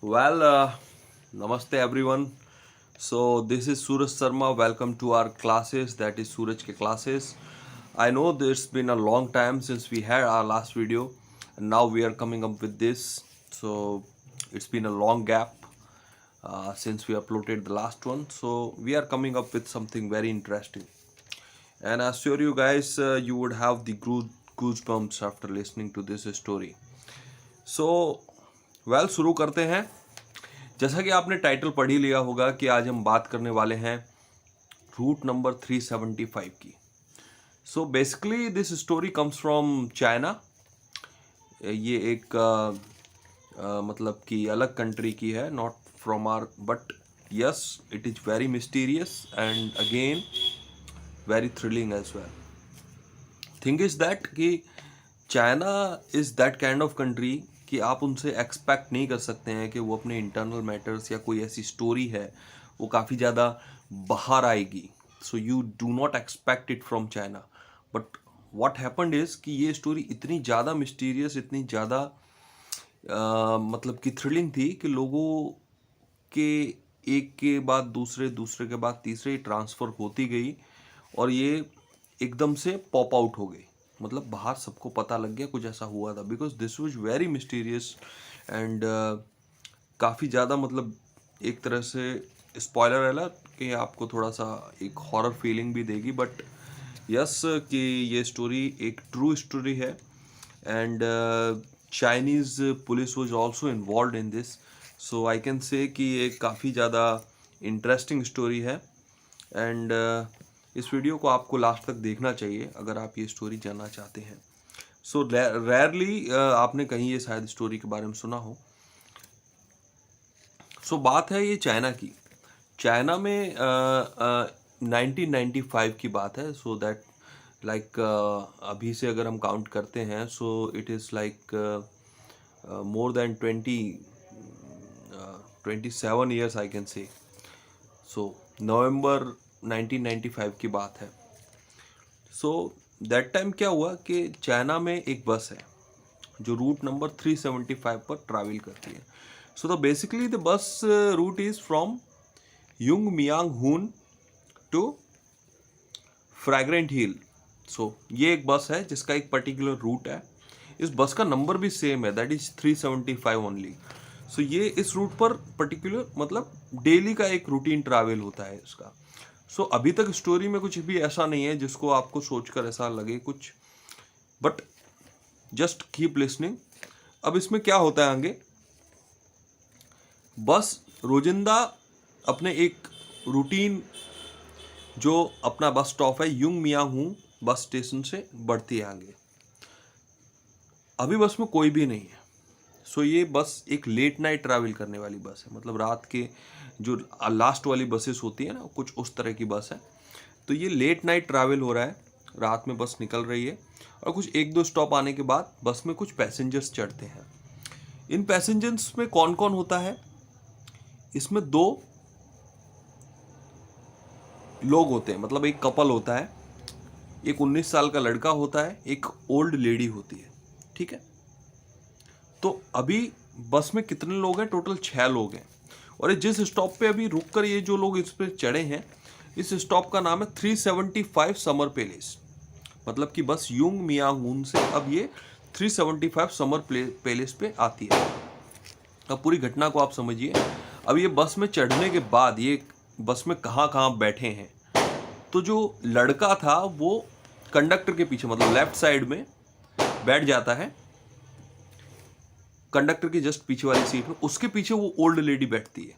Well, Namaste everyone. So this is Suraj Sharma. Welcome to our classes. That is Suraj ke classes. I know it's been a long time since we had our last video, and now we are coming up with this. So it's been a long gap since we uploaded the last one. So we are coming up with something very interesting, and I assure you guys, you would have the goosebumps after listening to this story. So शुरू करते हैं. जैसा कि आपने title पढ़ ही लिया होगा कि आज हम बात करने वाले हैं रूट नंबर 375 की. So basically this story comes from China. ये एक मतलब कि अलग कंट्री की है, not from our, but yes it is very mysterious and again very thrilling as well. Thing is that कि China is that kind of country कि आप उनसे एक्सपेक्ट नहीं कर सकते हैं कि वो अपने इंटरनल मैटर्स या कोई ऐसी स्टोरी है वो काफ़ी ज़्यादा बाहर आएगी. So you do not expect it from China. But what happened is कि ये स्टोरी इतनी ज़्यादा मिस्टीरियस, इतनी ज़्यादा मतलब कि थ्रिलिंग थी कि लोगों के एक के बाद दूसरे, दूसरे के बाद तीसरे ट्रांसफ़र होती गई और ये एकदम से पॉप आउट हो गई. मतलब बाहर सबको पता लग गया कुछ ऐसा हुआ था, because this was very mysterious and काफ़ी ज़्यादा मतलब एक तरह से स्पॉइलर अलर्ट कि आपको थोड़ा सा एक हॉरर फीलिंग भी देगी. बट यस कि ये स्टोरी एक ट्रू स्टोरी है and Chinese police was also involve in this. So I can say कि ये काफ़ी ज़्यादा इंटरेस्टिंग स्टोरी है एंड इस वीडियो को आपको लास्ट तक देखना चाहिए अगर आप ये स्टोरी जानना चाहते हैं. सो रेयरली आपने कहीं ये शायद स्टोरी के बारे में सुना हो. सो बात है ये चाइना की. चाइना में 1995 की बात है. सो दैट लाइक अभी से अगर हम काउंट करते हैं so it is like more than 27 years I can say. सो नवंबर 1995 की बात है. सो दैट टाइम क्या हुआ कि चाइना में एक बस है जो रूट नंबर 375 पर ट्रैवल करती है. So the basically the bus route is from युंग मियांग हुन टू फ्रैग्रेंट हिल. सो ये एक बस है जिसका एक पर्टिकुलर रूट है. इस बस का नंबर भी सेम है, दैट इज़ 375 ओनली. सो ये इस रूट पर पर्टिकुलर मतलब डेली का एक रूटीन ट्रैवल होता है इसका. सो अभी तक स्टोरी में कुछ भी ऐसा नहीं है जिसको आपको सोचकर ऐसा लगे कुछ, बट जस्ट कीप लिसनिंग. अब इसमें क्या होता है आगे, बस रोजिंदा अपने एक रूटीन जो अपना बस स्टॉप है युंग मियांग हूँ बस स्टेशन से बढ़ती है आगे. अभी बस में कोई भी नहीं है. सो ये बस एक लेट नाइट ट्रैवल करने वाली बस है, मतलब रात के जो लास्ट वाली बसेस होती है ना, कुछ उस तरह की बस है. तो ये लेट नाइट ट्रैवल हो रहा है, रात में बस निकल रही है और कुछ एक दो स्टॉप आने के बाद बस में कुछ पैसेंजर्स चढ़ते हैं. इन पैसेंजर्स में कौन कौन होता है, इसमें दो लोग होते हैं, मतलब एक कपल होता है. एक 19 साल का लड़का होता है, एक ओल्ड लेडी होती है. ठीक है. तो अभी बस में कितने लोग हैं, टोटल 6 लोग हैं. और जिस स्टॉप पे अभी रुक कर ये जो लोग इस पे चढ़े हैं, इस स्टॉप का नाम है 375 समर पैलेस. मतलब कि बस युंग मियांग से अब ये 375 समर पैलेस पे आती है. अब पूरी घटना को आप समझिए. अब ये बस में चढ़ने के बाद ये बस में कहाँ कहाँ बैठे हैं. तो जो लड़का था वो कंडक्टर के पीछे मतलब लेफ्ट साइड में बैठ जाता है, कंडक्टर की जस्ट पीछे वाली सीट में. उसके पीछे वो ओल्ड लेडी बैठती है.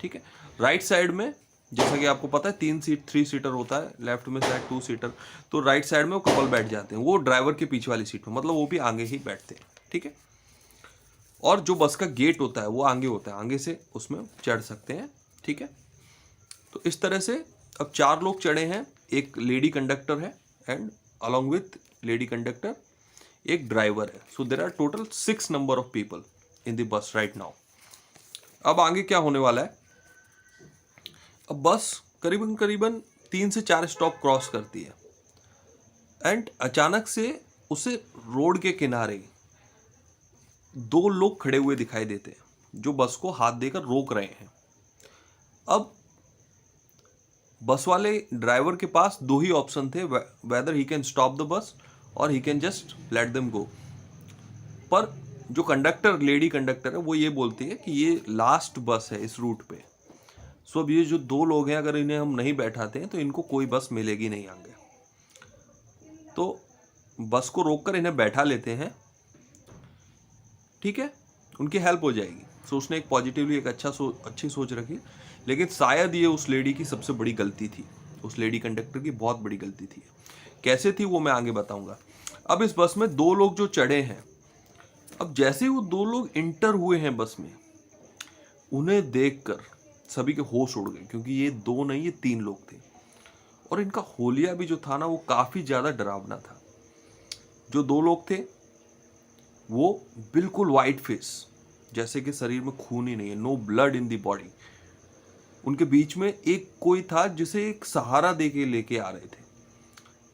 ठीक है. राइट साइड में जैसा कि आपको पता है 3 सीटर होता है, लेफ्ट में शायद 2 सीटर. तो राइट साइड में वो कपल बैठ जाते हैं, वो ड्राइवर के पीछे वाली सीट में, मतलब वो भी आगे ही बैठते हैं. ठीक है. और जो बस का गेट होता है वो आगे होता है, आगे से उसमें चढ़ सकते हैं. ठीक है. तो इस तरह से अब 4 लोग चढ़े हैं, एक लेडी कंडक्टर है and along with lady conductor एक ड्राइवर है. So there are total 6 number of people in the bus right now. अब आगे क्या होने वाला है, अब बस करीबन करीबन 3 से 4 स्टॉप क्रॉस करती है एंड अचानक से उसे रोड के किनारे 2 लोग खड़े हुए दिखाई देते हैं. जो बस को हाथ देकर रोक रहे हैं। अब बस वाले ड्राइवर के पास दो ही ऑप्शन थे, whether he can stop the bus और he can just let them go. पर जो कंडक्टर, लेडी कंडक्टर है, वो ये बोलती है कि ये लास्ट बस है इस रूट पे। सो अब ये जो दो लोग हैं, अगर इन्हें हम नहीं बैठाते हैं तो इनको कोई बस मिलेगी नहीं आगे। तो बस को रोककर इन्हें बैठा लेते हैं, ठीक है, उनकी हेल्प हो जाएगी। सो उसने एक पॉजिटिवली एक अच्छी सोच रखी। लेकिन शायद ये उस लेडी की सबसे बड़ी गलती थी, उस लेडी कंडक्टर की बहुत बड़ी गलती थी। कैसे थी वो मैं आगे बताऊंगा। अब इस बस में दो लोग जो चढ़े हैं, अब जैसे ही वो दो लोग इंटर हुए हैं बस में, उन्हें देखकर सभी के होश उड़ गए, क्योंकि ये दो नहीं, ये तीन लोग थे। और इनका होलिया भी जो था ना, वो काफ़ी ज़्यादा डरावना था। जो दो लोग थे वो बिल्कुल वाइट फेस, जैसे कि शरीर में खून ही नहीं है, no blood in the body. उनके बीच में एक कोई था जिसे एक सहारा दे के लेके आ रहे थे,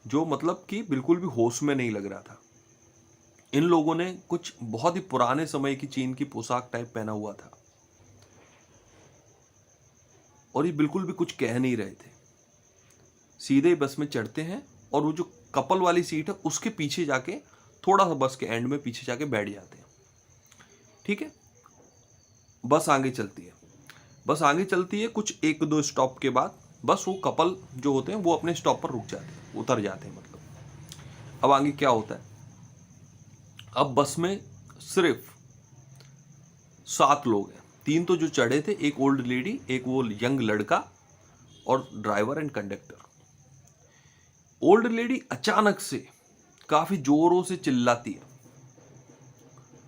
जो मतलब कि बिल्कुल भी होश में नहीं लग रहा था। इन लोगों ने कुछ बहुत ही पुराने समय की चीन की पोशाक टाइप पहना हुआ था और ये बिल्कुल भी कुछ कह नहीं रहे थे। सीधे ही बस में चढ़ते हैं और वो जो कपल वाली सीट है उसके पीछे जाके, थोड़ा सा बस के एंड में पीछे जाके बैठ जाते हैं, ठीक है। बस आगे चलती है। बस आगे चलती है, कुछ एक दो स्टॉप के बाद बस वो कपल जो होते हैं वो अपने स्टॉप पर रुक जाते हैं, उतर जाते हैं मतलब। अब आगे क्या होता है, अब बस में सिर्फ 7 लोग हैं। 3 तो जो चढ़े थे, एक ओल्ड लेडी, एक वो यंग लड़का और driver and conductor. Old lady अचानक से काफी जोरों से चिल्लाती है,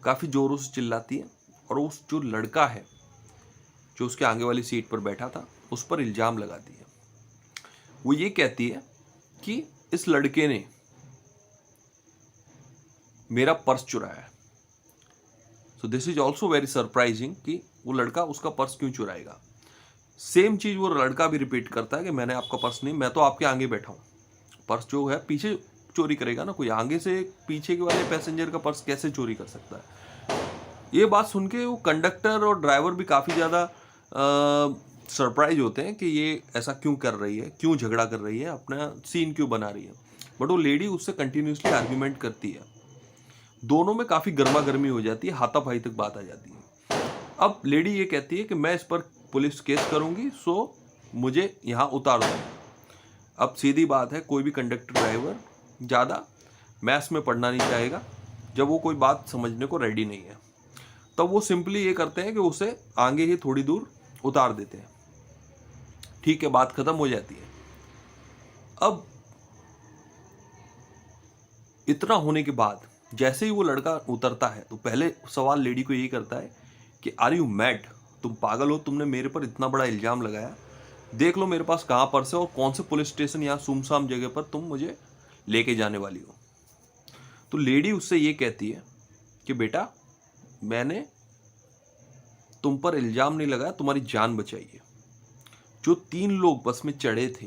काफी जोरों से चिल्लाती है और उस जो लड़का है जो उसके आगे वाली सीट पर बैठा था उस पर इल्जाम लगाती है। वो ये कहती है कि इस लड़के ने मेरा पर्स चुराया है। So this is also very surprising कि वो लड़का उसका पर्स क्यों चुराएगा। सेम चीज वो लड़का भी रिपीट करता है कि मैंने आपका पर्स नहीं, मैं तो आपके आगे बैठा हूं। पर्स जो है पीछे चोरी करेगा ना कोई, आगे से पीछे के वाले पैसेंजर का पर्स कैसे चोरी कर सकता है। ये बात सुन के वो कंडक्टर और ड्राइवर भी काफ़ी ज़्यादा सरप्राइज होते हैं कि ये ऐसा क्यों कर रही है, क्यों झगड़ा कर रही है, अपना सीन क्यों बना रही है। बट वो लेडी उससे कंटिन्यूसली आर्ग्यूमेंट करती है, दोनों में काफ़ी गर्मा गर्मी हो जाती है, हाथापाई तक बात आ जाती है। अब लेडी ये कहती है कि मैं इस पर पुलिस केस करूँगी, सो मुझे यहाँ उतार दो। अब सीधी बात है, कोई भी कंडक्टर ड्राइवर ज़्यादा मैथ्स में पढ़ना नहीं चाहेगा जब वो कोई बात समझने को रेडी नहीं है। तब वो सिंपली ये करते हैं कि उसे आगे ही थोड़ी दूर उतार देते हैं, ठीक है, बात खत्म हो जाती है। अब इतना होने के बाद जैसे ही वो लड़का उतरता है तो पहले सवाल लेडी को यही करता है कि आर यू मैड, तुम पागल हो, तुमने मेरे पर इतना बड़ा इल्जाम लगाया, देख लो मेरे पास कहाँ पर्स है और कौन से पुलिस स्टेशन या सुमसाम जगह पर तुम मुझे लेके जाने वाली हो। तो लेडी उससे ये कहती है कि बेटा मैंने तुम पर इल्जाम नहीं लगाया, तुम्हारी जान बचाई है। जो 3 लोग बस में चढ़े थे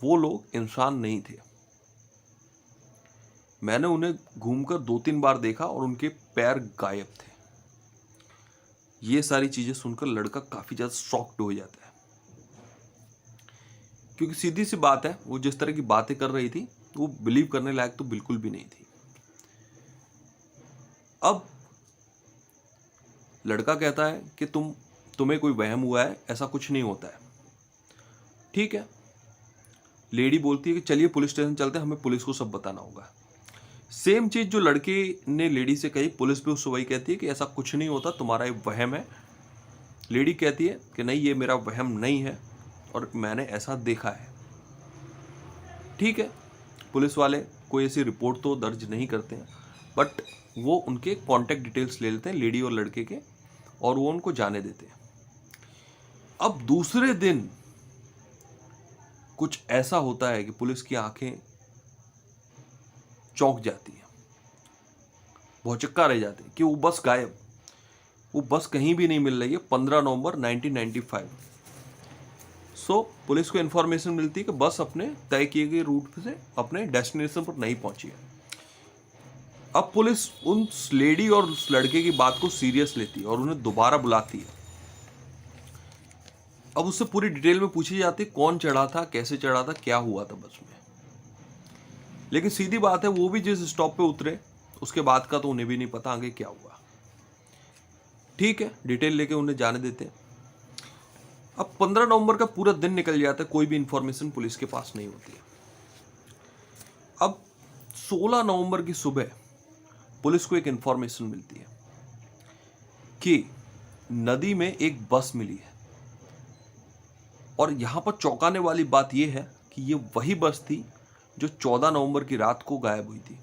वो लोग इंसान नहीं थे, मैंने उन्हें घूमकर 2-3 बार देखा और उनके पैर गायब थे। ये सारी चीजें सुनकर लड़का काफी ज्यादा शॉक्ड हो जाता है, क्योंकि सीधी सी बात है, वो जिस तरह की बातें कर रही थी वो बिलीव करने लायक तो बिल्कुल भी नहीं थी। अब लड़का कहता है कि तुम्हें कोई वहम हुआ है, ऐसा कुछ नहीं होता है, ठीक है। लेडी बोलती है कि चलिए पुलिस स्टेशन चलते हैं, हमें पुलिस को सब बताना होगा। सेम चीज जो लड़के ने लेडी से कही, पुलिस भी उससे वही कहती है कि ऐसा कुछ नहीं होता, तुम्हारा एक वहम है। लेडी कहती है कि नहीं, ये मेरा वहम नहीं है और मैंने ऐसा देखा है, ठीक है। पुलिस वाले कोई ऐसी रिपोर्ट तो दर्ज नहीं करते हैं, बट वो उनके कॉन्टैक्ट डिटेल्स ले लेते हैं लेडी और लड़के के और वो उनको जाने देते हैं। अब दूसरे दिन कुछ ऐसा होता है कि पुलिस की आंखें चौंक जाती हैं, भौचक्का रह जाते हैं कि वो बस गायब, वो बस कहीं भी नहीं मिल रही है। 15 नवंबर 1995। सो पुलिस को इन्फॉर्मेशन मिलती है कि बस अपने तय किए गए रूट से अपने डेस्टिनेशन पर नहीं पहुंची है। अब पुलिस उस लेडी और उस लड़के की बात को सीरियस लेती है और उन्हें दोबारा बुलाती है। अब उससे पूरी डिटेल में पूछी जाती है कौन चढ़ा था, कैसे चढ़ा था, क्या हुआ था बस में। लेकिन सीधी बात है, वो भी जिस स्टॉप पे उतरे उसके बाद का तो उन्हें भी नहीं पता आगे क्या हुआ। ठीक है, डिटेल लेके उन्हें जाने देते हैं। अब 15 नवंबर का पूरा दिन निकल जाता है, कोई भी इंफॉर्मेशन पुलिस के पास नहीं होती है। अब 16 नवंबर की सुबह पुलिस को एक इंफॉर्मेशन मिलती है कि नदी में एक बस मिली है। और यहां पर चौंकाने वाली बात यह है कि ये वही बस थी जो 14 नवंबर की रात को गायब हुई थी।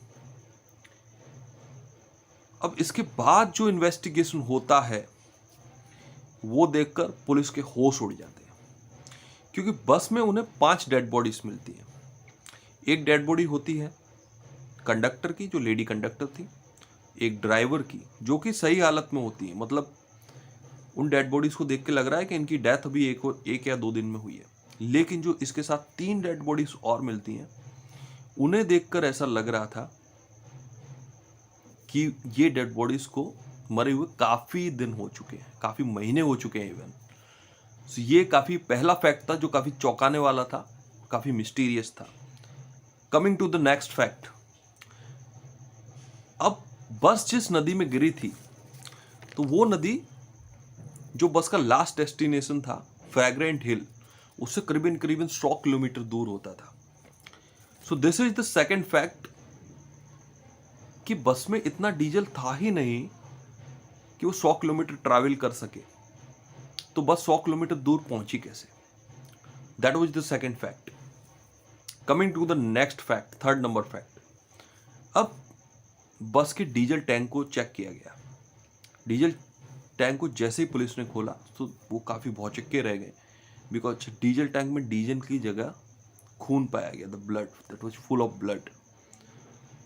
अब इसके बाद जो इन्वेस्टिगेशन होता है वो देखकर पुलिस के होश उड़ जाते हैं, क्योंकि बस में उन्हें 5 डेड बॉडीज मिलती हैं। एक डेड बॉडी होती है कंडक्टर की, जो लेडी कंडक्टर थी, एक ड्राइवर की जो कि सही हालत में होती है, मतलब उन डेड बॉडीज को देख के लग रहा है कि इनकी डेथ अभी एक या 2 दिन में हुई है। लेकिन जो इसके साथ 3 डेड बॉडीज और मिलती हैं, उन्हें देखकर ऐसा लग रहा था कि ये डेड बॉडीज को मरे हुए काफी दिन हो चुके हैं, काफी महीने हो चुके हैं इवन। तो ये काफी पहला फैक्ट था जो काफी चौंकाने वाला था, काफी मिस्टीरियस था। Coming to the next fact, अब बस जिस नदी में गिरी थी तो वो नदी जो बस का लास्ट डेस्टिनेशन था फ्रैग्रेंट हिल, उससे करीबन 100 किलोमीटर दूर होता था। So this is the second fact कि बस में इतना डीजल था ही नहीं कि वो 100 किलोमीटर ट्रैवल कर सके। तो बस 100 किलोमीटर दूर पहुंची कैसे? That was the second fact. Coming to the next fact, third number fact. अब बस के डीजल टैंक को चेक किया गया। डीजल टैंक को जैसे ही पुलिस ने खोला तो वो काफ़ी भौचक्के रह गए, बिकॉज डीजल टैंक में डीजल की जगह खून पाया गया, the blood that was full of blood.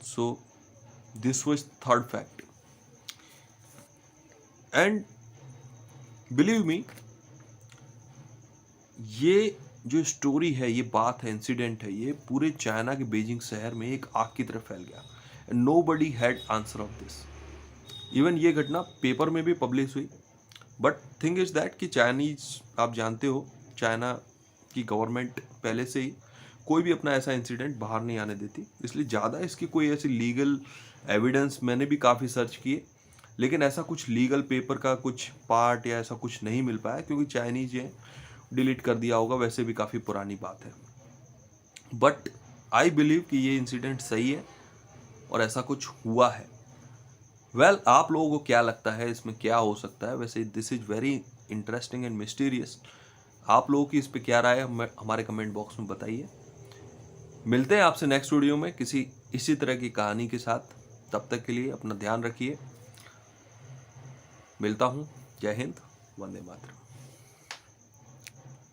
So this was third fact. And believe me, ये जो स्टोरी है, ये बात है, इंसिडेंट है, ये पूरे चाइना के बीजिंग शहर में एक आग की तरह फैल गया। And nobody had answer of this. Even ये घटना पेपर में भी पब्लिश हुई। बट थिंग इज दैट कि चाइनीज, आप जानते हो, चाइना की गवर्नमेंट पहले से ही कोई भी अपना ऐसा इंसिडेंट बाहर नहीं आने देती, इसलिए ज़्यादा इसकी कोई ऐसी लीगल एविडेंस मैंने भी काफ़ी सर्च किए, लेकिन ऐसा कुछ लीगल पेपर का कुछ पार्ट या ऐसा कुछ नहीं मिल पाया, क्योंकि चाइनीज ये डिलीट कर दिया होगा, वैसे भी काफ़ी पुरानी बात है। बट आई बिलीव कि ये इंसिडेंट सही है और ऐसा कुछ हुआ है। वेल, आप लोगों को क्या लगता है इसमें क्या हो सकता है? वैसे this is very interesting and mysterious. आप लोगों की इस पे क्या राय है हमारे कमेंट बॉक्स में बताइए। मिलते हैं आपसे नेक्स्ट वीडियो में किसी इसी तरह की कहानी के साथ। तब तक के लिए अपना ध्यान रखिए। मिलता हूँ। जय हिंद, वंदे मातरम।